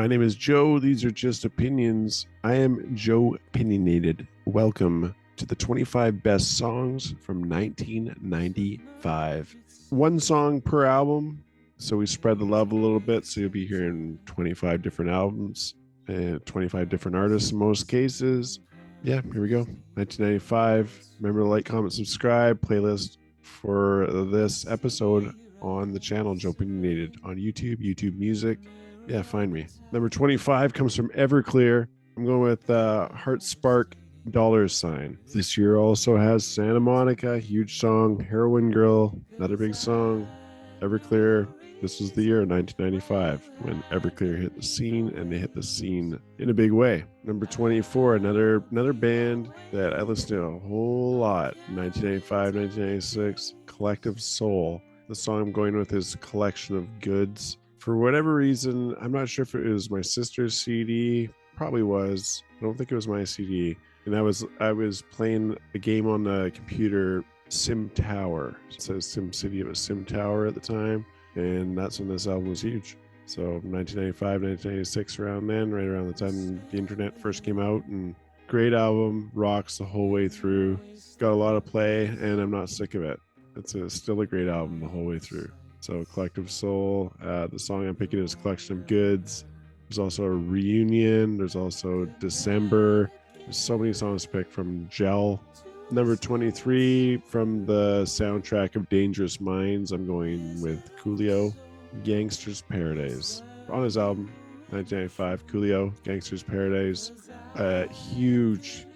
My name is Joe. These are just opinions. I am Joepinionated. Welcome to the 25 best songs from 1995. One song per album, so we spread the love a little bit. So you'll be hearing 25 different albums and 25 different artists in most cases. Yeah, here we go. 1995. Remember to like, comment, subscribe. Playlist for this episode on the channel Joepinionated on YouTube Music. Yeah, find me. Number 25 comes from Everclear. I'm going with Heart Spark $. This year also has Santa Monica, huge song. Heroin Girl, another big song. Everclear, this was the year 1995 when Everclear hit the scene, and they hit the scene in a big way. Number 24, another band that I listened to a whole lot. 1995, 1996, Collective Soul. The song I'm going with is Collection of Goods. For whatever reason, I'm not sure if it was my sister's CD. Probably was. I don't think it was my CD. And I was playing a game on the computer, Sim Tower. It says Sim City. It was Sim Tower at the time. And that's when this album was huge. So 1995, 1996, around then, right around the time the internet first came out. And great album, rocks the whole way through. Got a lot of play, and I'm not sick of it. It's still a great album the whole way through. So Collective Soul, the song I'm picking is Collection of Goods. There's also a Reunion. There's also December. There's so many songs to pick from Gel. Number 23 from the soundtrack of Dangerous Minds, I'm going with Coolio, Gangster's Paradise. On his album, 1995, Coolio, Gangster's Paradise. Huge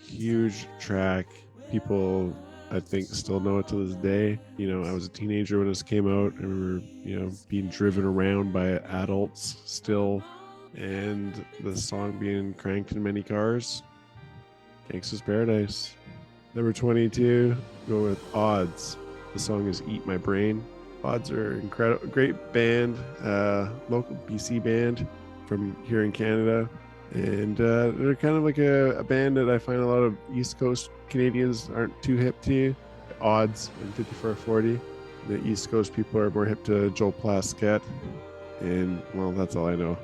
track. People, I think, still know it to this day. You know, I was a teenager when this came out. I remember, being driven around by adults still, and the song being cranked in many cars. Gangsta's Paradise. Number 22, go with Odds. The song is Eat My Brain. Odds are incredible, great band, local BC band from here in Canada. And they're kind of like a band that I find a lot of East Coast Canadians aren't too hip to. Odds and 5440. The East Coast people are more hip to Joel Plaskett. And, well, that's all I know.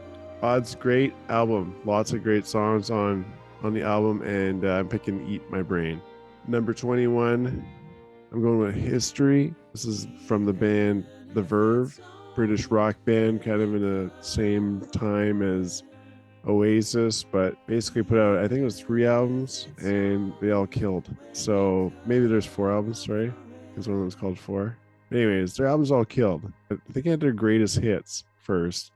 Odds, great album. Lots of great songs on the album, and I'm picking Eat My Brain. Number 21, I'm going with History. This is from the band The Verve, British rock band, kind of in the same time as Oasis, but basically put out, I think it was 3 albums, and they all killed. So maybe there's 4 albums, right? Because one of them was called 4. But anyways, their albums all killed. I think they had their greatest hits first.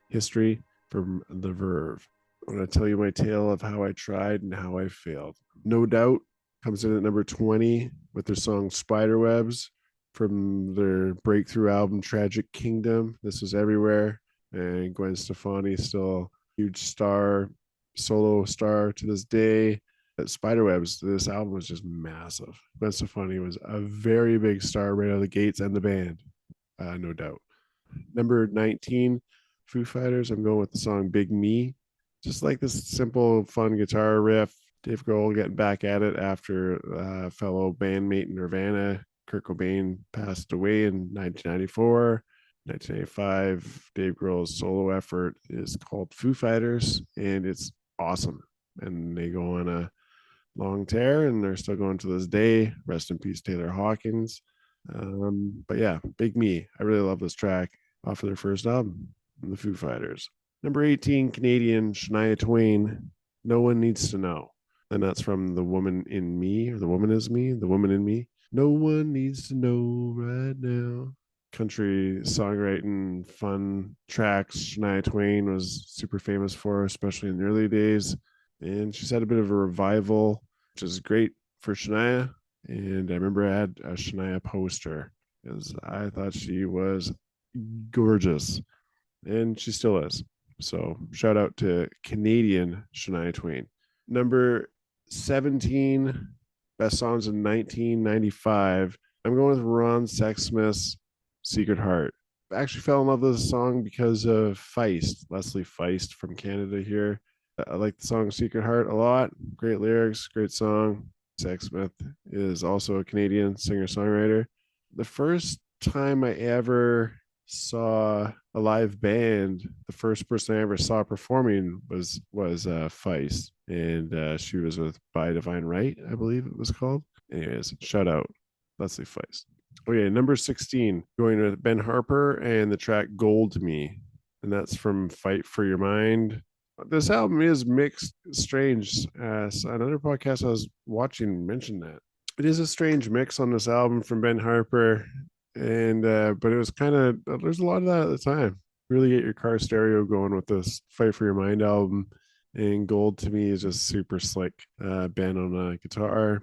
History from The Verve. I'm going to tell you my tale of how I tried and how I failed. No Doubt comes in at number 20 with their song Spiderwebs from their breakthrough album Tragic Kingdom. This was everywhere, and Gwen Stefani still huge star, solo star to this day. At Spiderwebs, this album was just massive. Gwen Stefani was a very big star right out of the gates, and the band, no doubt. Number 19, Foo Fighters. I'm going with the song Big Me. Just like this simple, fun guitar riff. Dave Grohl getting back at it after fellow bandmate Nirvana, Kurt Cobain, passed away in 1994. 1985, Dave Grohl's solo effort is called Foo Fighters, and it's awesome. And they go on a long tear, and they're still going to this day. Rest in peace, Taylor Hawkins. But yeah, Big Me. I really love this track off of their first album, the Foo Fighters. Number 18, Canadian, Shania Twain, No One Needs to Know. And that's from The Woman in Me, or The Woman Is Me, The Woman in Me. No one needs to know right now. Country songwriting, fun tracks. Shania Twain was super famous for, especially in the early days. And she's had a bit of a revival, which is great for Shania. And I remember I had a Shania poster because I thought she was gorgeous. And she still is. So shout out to Canadian Shania Twain. Number 17, best songs in 1995. I'm going with Ron Sexsmith's Secret Heart. I actually fell in love with this song because of Feist, Leslie Feist from Canada here. I like the song Secret Heart a lot. Great lyrics, great song. Sexsmith is also a Canadian singer-songwriter. The first time I ever saw a live band. The first person I ever saw performing was Feist, and she was with By Divine Right, I believe it was called. Anyways, shout out Leslie Feist. Okay, number 16, going with Ben Harper and the track Gold to Me. And that's from Fight for Your Mind. This album is mixed, strange. Another podcast I was watching mentioned that. It is a strange mix on this album from Ben Harper. And, but it was kind of, there's a lot of that at the time. Really get your car stereo going with this Fight for Your Mind album. And Gold to Me is just super slick. Ben on a guitar.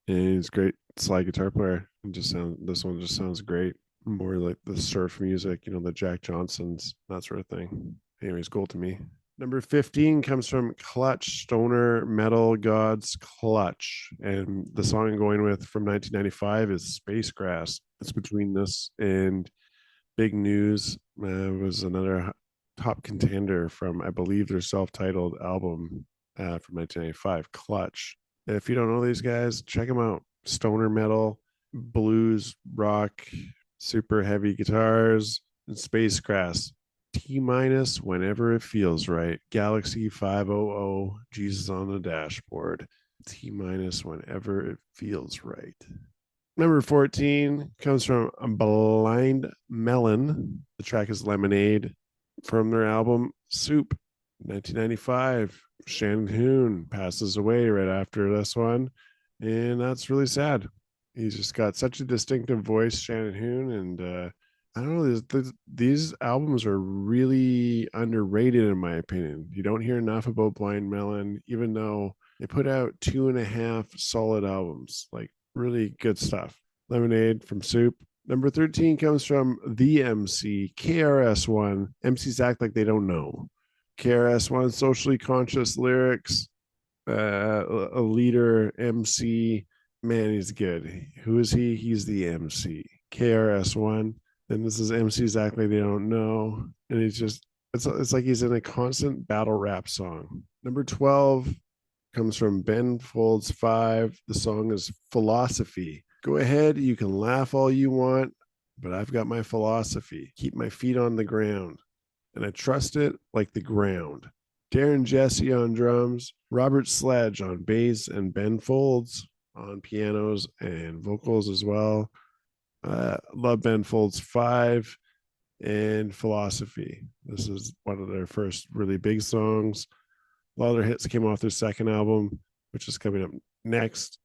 And he's a great slide guitar player. This one just sounds great. More like the surf music, the Jack Johnsons, that sort of thing. Anyways, Gold to Me. Number 15 comes from Clutch, stoner metal gods Clutch. And the song I'm going with from 1995 is Space Grass. It's between this and Big News. Was another top contender from, I believe, their self-titled album from 1995, Clutch. If you don't know these guys, check them out. Stoner metal, blues, rock, super heavy guitars, and Space Grass. T- whenever it feels right. Galaxy 500, Jesus on the dashboard. T- whenever it feels right. Number 14 comes from Blind Mellon. The track is Lemonade from their album Soup, 1995. Shannon Hoon passes away right after this one, and that's really sad. He's just got such a distinctive voice, Shannon Hoon, and I don't know. These albums are really underrated, in my opinion. You don't hear enough about Blind Melon, even though they put out 2.5 solid albums, like really good stuff. Lemonade from Soup. Number 13 comes from the MC, KRS-One. MCs act like they don't know. KRS-One, socially conscious lyrics, a leader, MC. Man, he's good. Who is he? He's the MC. KRS-One. Then this is MCs act like they don't know. And it's like he's in a constant battle rap song. Number 12 comes from Ben Folds 5. The song is Philosophy. Go ahead, you can laugh all you want, but I've got my philosophy. Keep my feet on the ground, and I trust it like the ground. Darren Jesse on drums, Robert Sledge on bass, and Ben Folds on pianos and vocals as well. Love Ben Folds 5 and Philosophy. This is one of their first really big songs. A lot of their hits came off their second album, which is coming up next.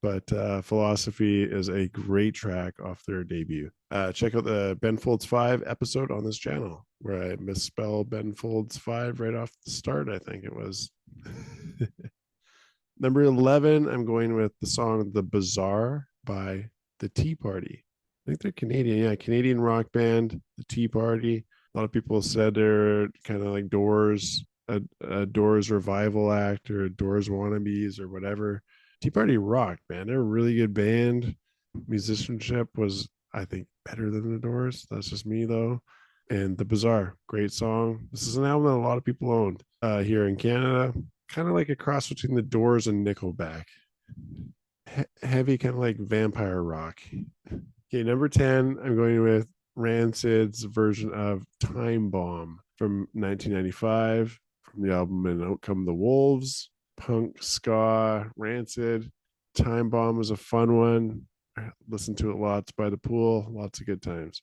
But Philosophy is a great track off their debut. Check out the Ben Folds 5 episode on this channel where I misspell Ben Folds 5 right off the start, I think it was. Number 11, I'm going with the song The Bazaar by The Tea Party. I think they're Canadian. Yeah, Canadian rock band, The Tea Party. A lot of people said they're kind of like Doors, a Doors revival act or Doors wannabes or whatever. Tea Party rocked, man. They're a really good band. Musicianship was, I think, better than the Doors. That's just me, though. And The Bazaar, great song. This is an album that a lot of people owned here in Canada. Kind of like a cross between the Doors and Nickelback. Heavy, kind of like vampire rock. Okay, number 10, I'm going with Rancid's version of Time Bomb from 1995 from the album And Out Come the Wolves. Punk, ska, Rancid. Time Bomb was a fun one. I listened to it lots by the pool. Lots of good times.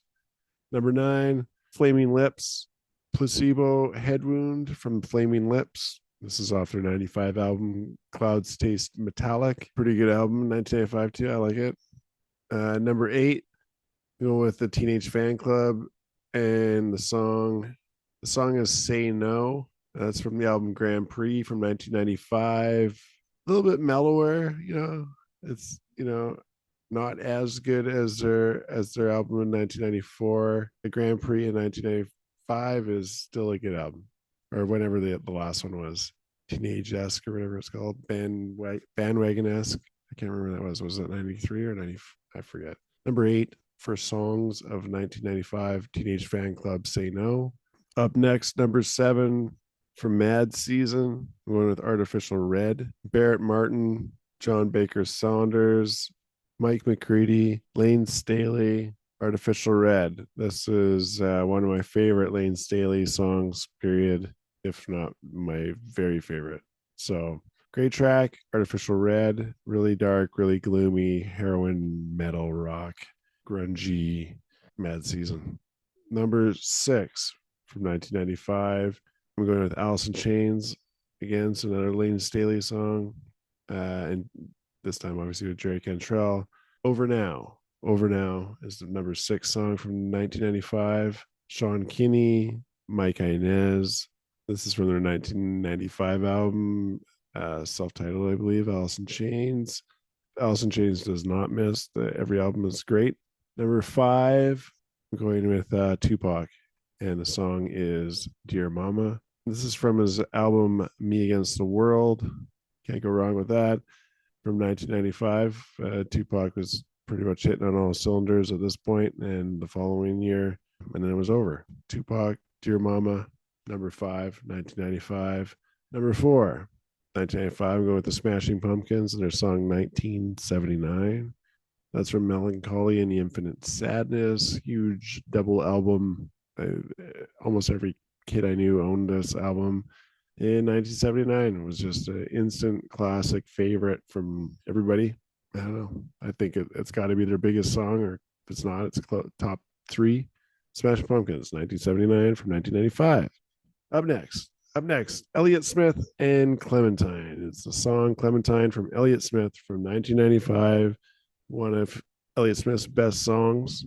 Number 9, Flaming Lips. Placebo Head Wound from Flaming Lips. This is off their 95 album, Clouds Taste Metallic. Pretty good album, 1995 too. I like it. Number 8, go with the Teenage Fan Club and the song. The song is Say No. That's from the album Grand Prix from 1995. A little bit mellower, It's not as good as their album in 1994. The Grand Prix in 1995 is still a good album, or whenever the last one was, Teenage-esque or whatever it's called, bandwagon-esque. I can't remember what that was. Was it 93 or 90? I forget. Number 8 for songs of 1995, Teenage Fan Club, Say No. Up next, number 7 for Mad Season, going with Artificial Red. Barrett Martin, John Baker Saunders, Mike McCready, Lane Staley, Artificial Red. This is one of my favorite Lane Staley songs, period, if not my very favorite. So great track, Artificial Red, really dark, really gloomy, heroin metal rock, grungy, Mad Season. Number 6 from 1995. I'm going with Alice in Chains again. It's another Lane Staley song. And this time, obviously, with Jerry Cantrell. Over Now. Over Now is the number 6 song from 1995. Sean Kinney, Mike Inez. This is from their 1995 album, self-titled, I believe, Alice in Chains. Alice in Chains does not miss. Every album is great. Number 5, I'm going with Tupac, and the song is Dear Mama. This is from his album Me Against the World. Can't go wrong with that. From 1995, Tupac was pretty much hitting on all cylinders at this point, and the following year, and then it was over. Tupac, Dear Mama, number 5, 1995. Number 4, 1995, I'm going with the Smashing Pumpkins and their song 1979. That's from Melancholy and the Infinite Sadness. Huge double album. Almost every kid I knew owned this album in 1979. It was just an instant classic favorite from everybody. I don't know. I think it's got to be their biggest song, or if it's not, it's top 3. Smashing Pumpkins, 1979 from 1995. Up next, Elliott Smith and Clementine. It's the song Clementine from Elliott Smith from 1995. One of Elliott Smith's best songs.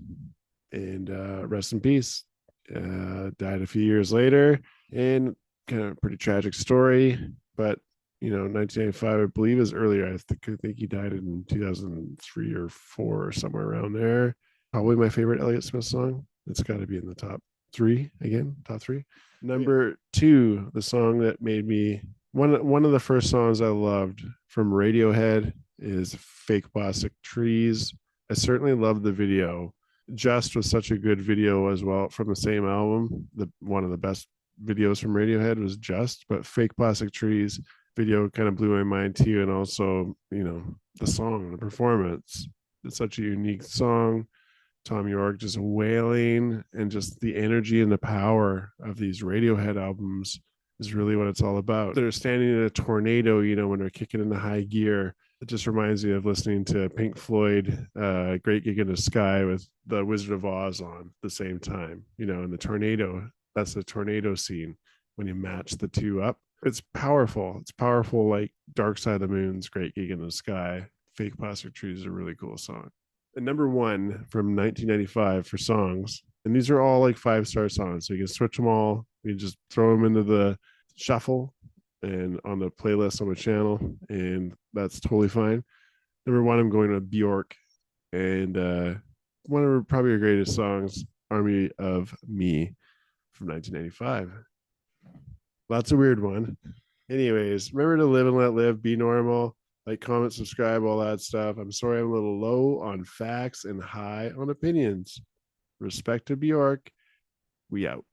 And rest in peace. Died a few years later. And kind of a pretty tragic story. But, 1995, I believe, is earlier. I think he died in 2003 or 4 or somewhere around there. Probably my favorite Elliott Smith song. It's got to be in the top 3 again, top 3. Number 2, the song that made me one of the first songs I loved from Radiohead is Fake Plastic Trees. I certainly loved the video. Just was such a good video as well from the same album. One of the best videos from Radiohead was Just, but Fake Plastic Trees video kind of blew my mind too. And also, the song, the performance. It's such a unique song. Tom York just wailing, and just the energy and the power of these Radiohead albums is really what it's all about. They're standing in a tornado, when they're kicking into high gear. It just reminds me of listening to Pink Floyd, Great Gig in the Sky with the Wizard of Oz on the same time, and the tornado. That's the tornado scene when you match the two up. It's powerful. It's powerful, like Dark Side of the Moon's Great Gig in the Sky. Fake Plastic Trees is a really cool song. And number 1 from 1995 for songs. And these are all like 5-star songs. So you can switch them all. You just throw them into the shuffle and on the playlist on the channel. And that's totally fine. Number 1, I'm going with Björk. And one of her probably her greatest songs, Army of Me from 1995. Lots of weird one. Anyways, remember to live and let live. Be normal. Like, comment, subscribe, all that stuff. I'm sorry I'm a little low on facts and high on opinions. Respect to Bjork. We out.